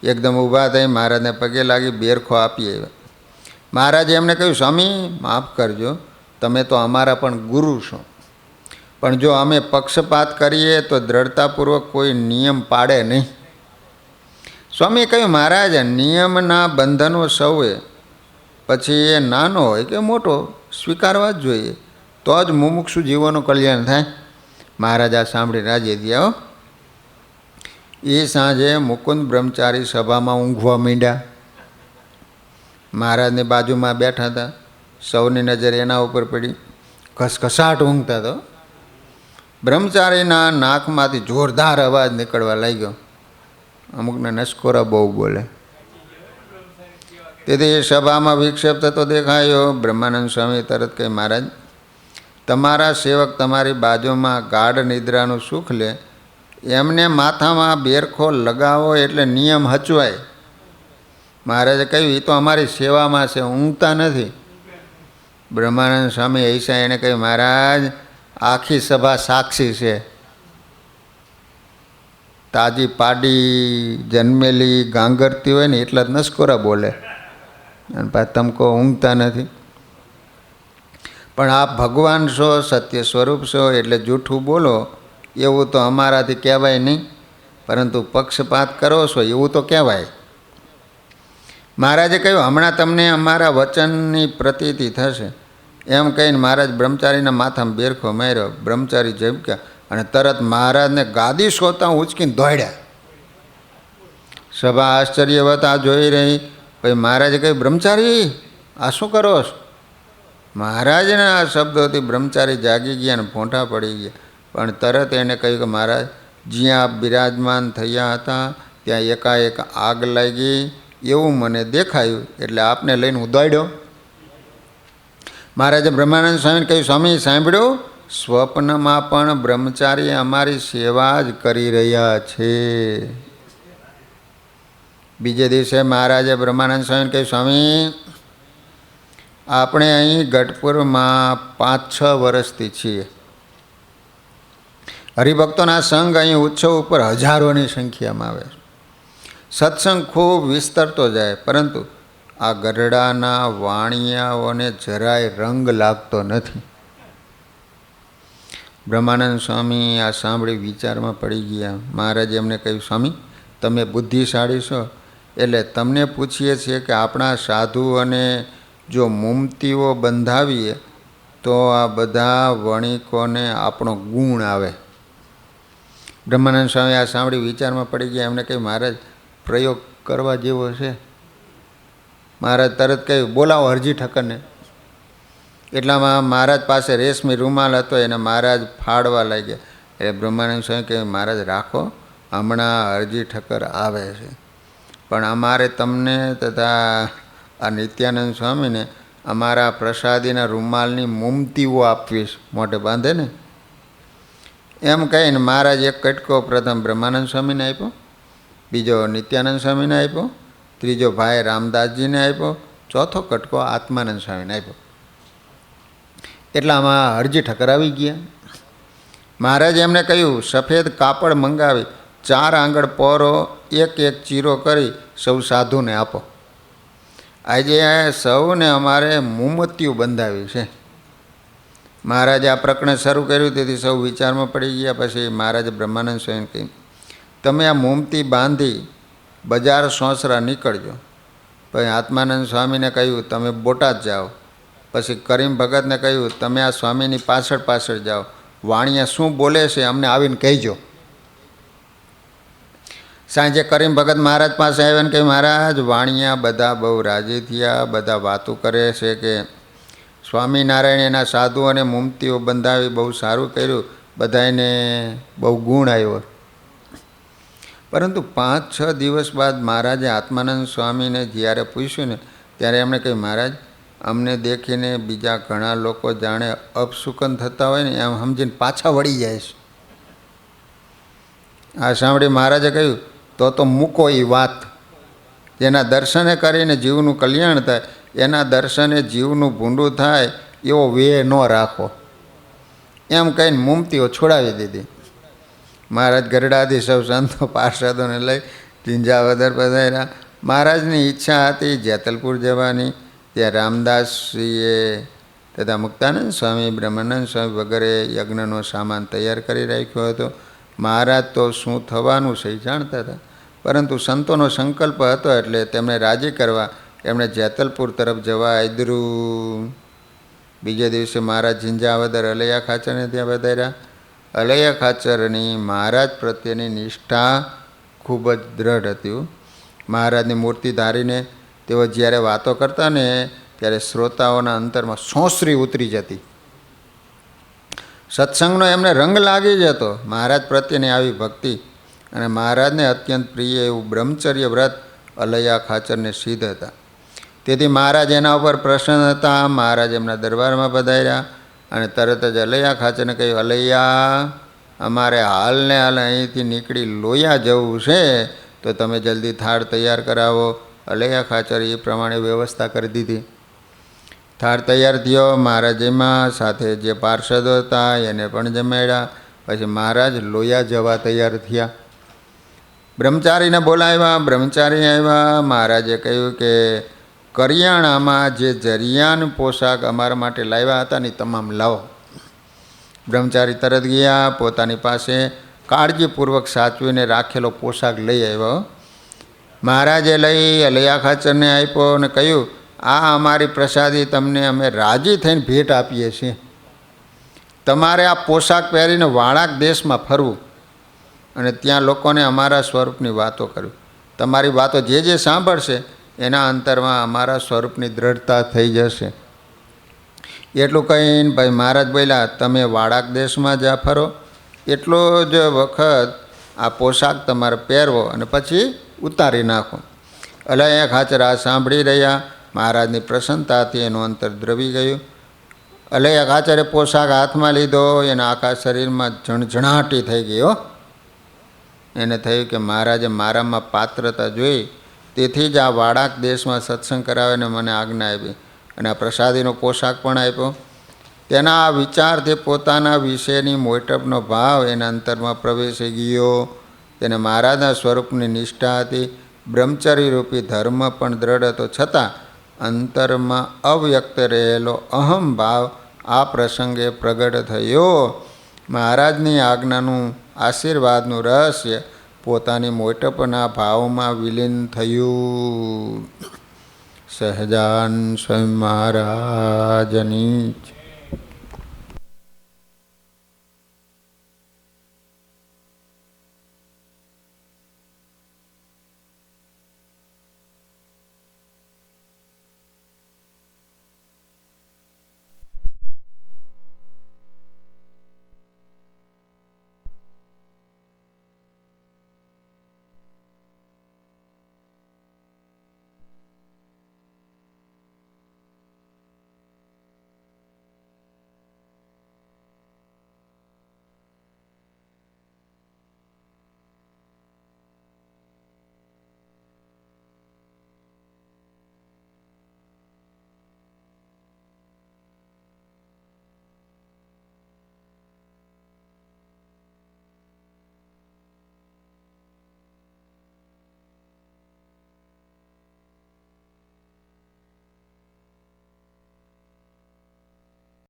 Speaker 1: એકદમ ઊભા થઈ મહારાજને પગે લાગી બેરખો આપી આવ્યા. મહારાજે એમને કહ્યું, સ્વામી માફ કરજો, તમે તો અમારા પણ ગુરુ છો, પણ જો અમે પક્ષપાત કરીએ તો દ્રઢતાપૂર્વક કોઈ નિયમ પાડે નહીં. સ્વામીએ કહ્યું, મહારાજ નિયમના બંધનો સૌએ, પછી એ નાનો હોય કે મોટો, સ્વીકારવા જ જોઈએ, તો જ મુમુક્ષુ જીવોનું કલ્યાણ થાય. મહારાજ આ સાંભળી રાજી થયા. એ સાંજે મુકુંદ બ્રહ્મચારી સભામાં ઊંઘવા માંડ્યા. મહારાજની બાજુમાં બેઠા હતા. સૌની નજર એના ઉપર પડી. ઘસઘસાટ ઊંઘતા હતો. બ્રહ્મચારીના નાકમાંથી જોરદાર અવાજ નીકળવા લાગ્યો. અમુકને નસકોરા બહુ બોલે. તેથી સભામાં વિક્ષેપ થતો દેખાયો. બ્રહ્માનંદ સ્વામી તરત કહે, મહારાજ તમારા સેવક તમારી બાજુમાં ગાઢ નિદ્રાનું સુખ લે, એમને માથામાં બેરખો લગાવો એટલે નિયમ હચવાય. મહારાજે કહ્યું, એ તો અમારી સેવામાં છે, ઊંઘતા નથી. બ્રહ્માનંદ સ્વામી હૈસા એણે કહ્યું, મહારાજ આખી સભા સાક્ષી છે. તાજી પાડી જન્મેલી ગાંગરતી હોય ને એટલા જ નસકોરા બોલે, અને પાછા તમે કહો ઊંઘતા નથી. પણ આપ ભગવાન છો, સત્ય સ્વરૂપ છો, એટલે જૂઠું બોલો એવું તો અમારાથી કહેવાય નહીં, પરંતુ પક્ષપાત કરો છો એવું તો કહેવાય. મહારાજે કહ્યું, હમણાં તમને અમારા વચનની પ્રતીતિ થશે. એમ કહીને મહારાજ બ્રહ્મચારીના માથામાં બેરખો માર્યો. બ્રહ્મચારી ઝબક્યા અને તરત મહારાજને ગાદી શોધતા ઉંચકીને દોડ્યા. સભા આશ્ચર્યવત આ જોઈ રહી. પછી મહારાજે કહ્યું, બ્રહ્મચારી આ શું કરો છો? મહારાજના આ શબ્દોથી બ્રહ્મચારી જાગી ગયા અને ફોંઠા પડી ગયા. પણ તરત એને કહ્યું કે મહારાજ, જ્યાં આપ બિરાજમાન થયા હતા ત્યાં એકાએક આગ લાગી એવું મને દેખાયું, એટલે આપને લઈને હું દોડ્યો. મહારાજે બ્રહ્માનંદ સ્વામીને કહ્યું, સ્વામી સાંભળ્યું, સ્વપ્નમાં પણ બ્રહ્મચારી અમારી સેવા જ કરી રહ્યા છે. બીજે દિવસે મહારાજે બ્રહ્માનંદ સ્વામીને કહ્યું, સ્વામી આપણે અહીં ગઢપુરમાં 5-6 વર્ષથી છીએ. હરિભક્તોના સંઘ અહીં ઉત્સવ ઉપર હજારોની સંખ્યામાં આવે છે. સત્સંગ ખૂબ વિસ્તરતો જાય, પરંતુ આ ગઢડાના વાણિયાઓને જરાય રંગ લાગતો નથી. બ્રહ્માનંદ સ્વામી આ સાંભળી વિચારમાં પડી ગયા. મહારાજે એમને કહ્યું, સ્વામી તમે બુદ્ધિશાળી છો, એટલે તમને પૂછીએ છીએ કે આપણા સાધુઓને જો મુમતીઓ બંધાવીએ તો આ બધા વણિકોને આપણો ગુણ આવે. બ્રહ્માનંદ સ્વામી આ સાંભળી વિચારમાં પડી ગયા. એમને કહ્યું, મહારાજ પ્રયોગ કરવા જેવો છે. મહારાજ તરત કહ્યું, બોલાવો હરજી ઠક્કરને. એટલામાં મહારાજ પાસે રેશમી રૂમાલ હતો, એને મહારાજ ફાડવા લાગ્યા. એટલે બ્રહ્માનંદ સ્વામી કહ્યું, મહારાજ રાખો, હમણાં હરજી ઠક્કર આવે છે. પણ અમારે તમને તથા આ નિત્યાનંદ સ્વામીને અમારા પ્રસાદીના રૂમાલની મુમતીઓ આપવી છે, મોઢે બાંધે ને. એમ કહીને મહારાજ એક કટકો પ્રથમ બ્રહ્માનંદ સ્વામીને આપ્યો, બીજો નિત્યાનંદ સ્વામીને આપ્યો, ત્રીજો ભાઈ રામદાસજીને આપ્યો, ચોથો કટકો આત્માનંદ સ્વામીને આપ્યો. એટલામાં હરજી ઠક્કર આવી ગયા. મહારાજે એમને કહ્યું, સફેદ કાપડ મંગાવી 4 આંગળ પોરો એક એક ચીરો કરી સૌ સાધુને આપો. આજે સૌને અમારે મુમતીઓ બંધાવી છે. મહારાજે આ પ્રકરણ શરૂ કર્યું, તેથી સૌ વિચારમાં પડી ગયા. પછી મહારાજે બ્રહ્માનંદ સ્વામીને કહ્યું, તમે આ મુમતી બાંધી બજાર સોંસરા નીકળજો. પછી આત્માનંદ સ્વામીને કહ્યું, તમે બોટાદ જાઓ. પછી કરીમ ભગતને કહ્યું, તમે આ સ્વામીની પાછળ પાછળ જાઓ, વાણિયા શું બોલે છે અમને આવીને કહેજો. સાંજે કરીમ ભગત મહારાજ પાસે આવ્યા ને કહ્યું, મહારાજ વાણિયા બધા બહુ રાજી થયા, બધા વાતો કરે છે કે સ્વામિનારાયણ એના સાધુ અને મુમતીઓ બંધાવી બહુ સારું કર્યું, બધાને બહુ ગુણ આવ્યો. પરંતુ 5-6 દિવસ બાદ મહારાજે આત્માનંદ સ્વામીને જ્યારે પૂછ્યું ને, ત્યારે એમણે કહ્યું, મહારાજ અમને દેખીને બીજા ઘણા લોકો જાણે અપશુકન થતા હોય ને એમ સમજીને પાછા વળી જાય છે. આ સાંભળી મહારાજે કહ્યું, તો મૂકો એ વાત. જેના દર્શને કરીને જીવનું કલ્યાણ થાય, એના દર્શને જીવનું ભૂંડું થાય એવો વેહ ન રાખો. એમ કહીને મુમતીઓ છોડાવી દીધી. મહારાજ ગરડાથી સૌ સંતો પાર્ષદોને લઈ ઝીંઝાવદર પધાર્યા. મહારાજની ઈચ્છા હતી જેતલપુર જવાની. ત્યાં રામદાસજીએ તથા મુક્તાનંદ સ્વામી, બ્રહ્માનંદ સ્વામી વગેરે યજ્ઞનો સામાન તૈયાર કરી રાખ્યો હતો. મહારાજ તો શું થવાનું છે એ જાણતા હતા, પરંતુ સંતોનો સંકલ્પ હતો એટલે તેમને રાજી કરવા એમણે જેતલપુર તરફ જવા આદર્યું. બીજે દિવસે મહારાજ ઝીંઝાવદર અલૈયા ખાચરને ત્યાં વધાર્યા. અલૈયા ખાચરની મહારાજ પ્રત્યેની નિષ્ઠા ખૂબ જ દ્રઢ હતી. મહારાજની મૂર્તિ ધારીને તેઓ જ્યારે વાતો કરતા ને ત્યારે શ્રોતાઓના અંતરમાં સોંસરી ઉતરી જતી. સત્સંગનો એમને રંગ લાગી જતો. મહારાજ પ્રત્યેની આવી ભક્તિ અને મહારાજને અત્યંત પ્રિય એવું બ્રહ્મચર્ય વ્રત અલૈયા ખાચરને સિદ્ધ હતા. તેથી મહારાજ એના ઉપર પ્રસન્ન હતા. મહારાજ એમના દરબારમાં પધાર્યા અને તરત જ અલૈયા ખાચરને કહ્યું, અલૈયા, અમારે હાલને હાલ અહીંથી નીકળી લોયા જવું છે, તો તમે જલ્દી થાળ તૈયાર કરાવો. અલૈયા ખાચર એ પ્રમાણે વ્યવસ્થા કરી દીધી. થાળ તૈયાર થયો. મહારાજમાં સાથે જે પાર્ષદો હતા એને પણ જમાડ્યા. પછી મહારાજ લોયા જવા તૈયાર થયા. બ્રહ્મચારીને બોલાવ્યા. બ્રહ્મચારી આવ્યા. મહારાજે કહ્યું કે કરિયાણામાં જે જરિયાન પોશાક અમારા માટે લાવ્યા હતા ને તમામ લાવો. બ્રહ્મચારી તરત ગયા. પોતાની પાસે કાળજીપૂર્વક સાચવીને રાખેલો પોશાક લઈ આવ્યો. મહારાજે લઈ અલૈયા ખાચરને આપ્યો અને કહ્યું, આ અમારી પ્રસાદી તમને અમે રાજી થઈને ભેટ આપીએ છીએ. તમારે આ પોશાક પહેરીને વાળાક દેશમાં ફરવું અને ત્યાં લોકોને અમારા સ્વરૂપની વાતો કરવી. તમારી વાતો જે જે સાંભળશે એના અંતરમાં અમારા સ્વરૂપની દ્રઢતા થઈ જશે. એટલું કહીને ભાઈ મહારાજ બોલ્યા, તમે વાળાક દેશમાં જા ફરો, એટલો જ વખત આ પોશાક તમારે પહેરવો અને પછી ઉતારી નાખો. અલૈયા ખાચર આ સાંભળી રહ્યા. મહારાજની પ્રસન્નતાથી એનું અંતર દ્રવી ગયું. અલૈયા ખાચરે પોશાક હાથમાં લીધો. એના આખા શરીરમાં ઝણઝણાટી થઈ ગઈ. એને થયું કે મહારાજે મારામાં પાત્રતા જોઈ, તેથી જ આ વાળાક દેશમાં સત્સંગ કરાવીને મને આજ્ઞા આપી અને આ પ્રસાદીનો પોશાક પણ આપ્યો. તેના આ વિચારથી પોતાના વિશેની મોટપનો ભાવ એના અંતરમાં પ્રવેશી ગયો. તેને મહારાજના સ્વરૂપની નિષ્ઠા હતી. બ્રહ્મચર્ય રૂપી ધર્મ પણ દ્રઢ હતો, છતાં અંતરમાં અવ્યક્ત રહેલો અહમ ભાવ આ પ્રસંગે પ્રગટ થયો. મહારાજની આજ્ઞાનું આશીર્વાદનું રહસ્ય પોતાની મોટપના ભાવમાં વિલીન થયું. સહજાન સ્વામી મહારાજની